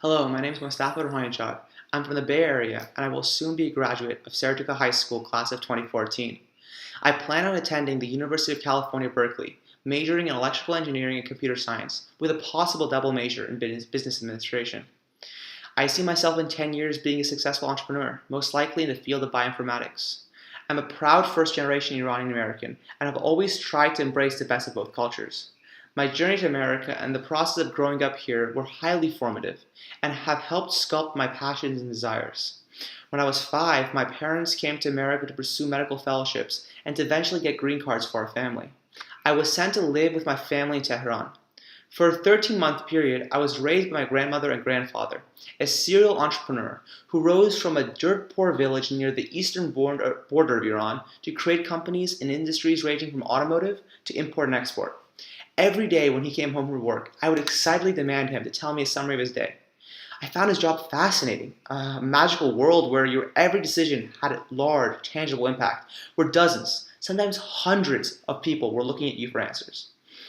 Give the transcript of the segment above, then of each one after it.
Hello, my name is Mustafa Rohanchad. I'm from the Bay Area, and I will soon be a graduate of Saratoga High School class of 2014. I plan on attending the University of California, Berkeley, majoring in electrical engineering and computer science, with a possible double major in business administration. I see myself in 10 years being a successful entrepreneur, most likely in the field of bioinformatics. I'm a proud first-generation Iranian American, and have always tried to embrace the best of both cultures. My journey to America and the process of growing up here were highly formative and have helped sculpt my passions and desires. When I was 5, my parents came to America to pursue medical fellowships and to eventually get green cards for our family. I was sent to live with my family in Tehran. For a 13-month period, I was raised by my grandmother and grandfather, a serial entrepreneur who rose from a dirt-poor village near the eastern border of Iran to create companies in industries ranging from automotive to import and export. Every day when he came home from work, I would excitedly demand him to tell me a summary of his day. I found his job fascinating, a magical world where your every decision had a large, tangible impact, where dozens, sometimes hundreds of people were looking at you for answers.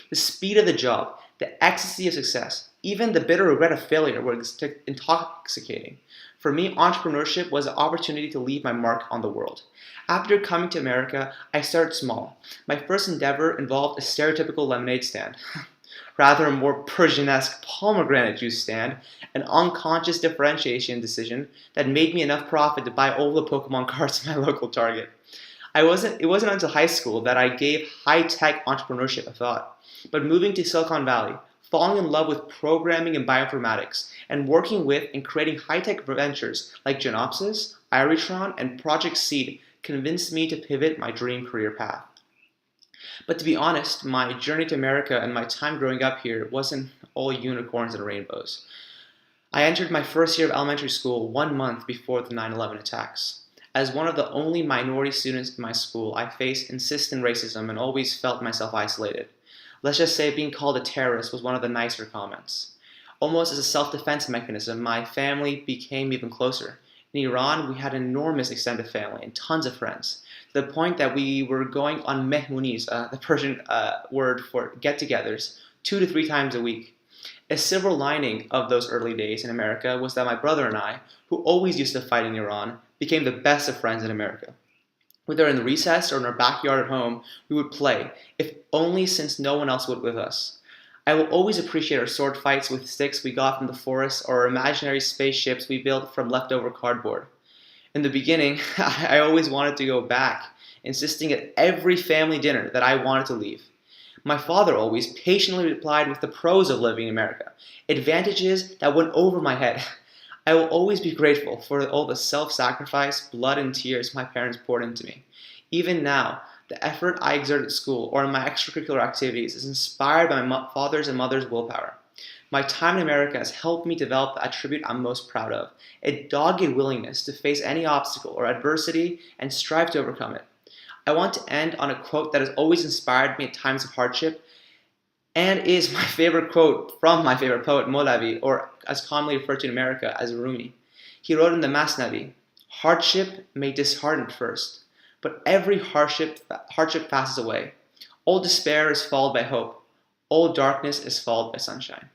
The speed of the job, the ecstasy of success, even the bitter regret of failure were intoxicating. For me, entrepreneurship was an opportunity to leave my mark on the world. After coming to America, I started small. My first endeavor involved a stereotypical lemonade stand, rather a more Persian-esque pomegranate juice stand, an unconscious differentiation decision that made me enough profit to buy all the Pokemon cards at my local Target. It wasn't until high school that I gave high-tech entrepreneurship a thought. But moving to Silicon Valley, falling in love with programming and bioinformatics, and working with and creating high-tech ventures like Genopsys, Iritron, and Project Seed convinced me to pivot my dream career path. But to be honest, my journey to America and my time growing up here wasn't all unicorns and rainbows. I entered my first year of elementary school 1 month before the 9/11 attacks. As one of the only minority students in my school, I faced insistent racism and always felt myself isolated. Let's just say being called a terrorist was one of the nicer comments. Almost as a self-defense mechanism, my family became even closer. In Iran, we had an enormous extended family and tons of friends, to the point that we were going on mehmunis, the Persian word for get-togethers, 2 to 3 times a week. A silver lining of those early days in America was that my brother and I, who always used to fight in Iran, became the best of friends in America. Whether in the recess or in our backyard at home, we would play, if only since no one else would with us. I will always appreciate our sword fights with sticks we got from the forest or our imaginary spaceships we built from leftover cardboard. In the beginning, I always wanted to go back, insisting at every family dinner that I wanted to leave. My father always patiently replied with the pros of living in America, advantages that went over my head. I will always be grateful for all the self-sacrifice, blood, and tears my parents poured into me. Even now, the effort I exert at school or in my extracurricular activities is inspired by my father's and mother's willpower. My time in America has helped me develop the attribute I'm most proud of, a dogged willingness to face any obstacle or adversity and strive to overcome it. I want to end on a quote that has always inspired me at times of hardship and is my favorite quote from my favorite poet, Molavi, or as commonly referred to in America as Rumi. He wrote in the Masnavi, "Hardship may dishearten at first, but every hardship passes away. All despair is followed by hope. All darkness is followed by sunshine."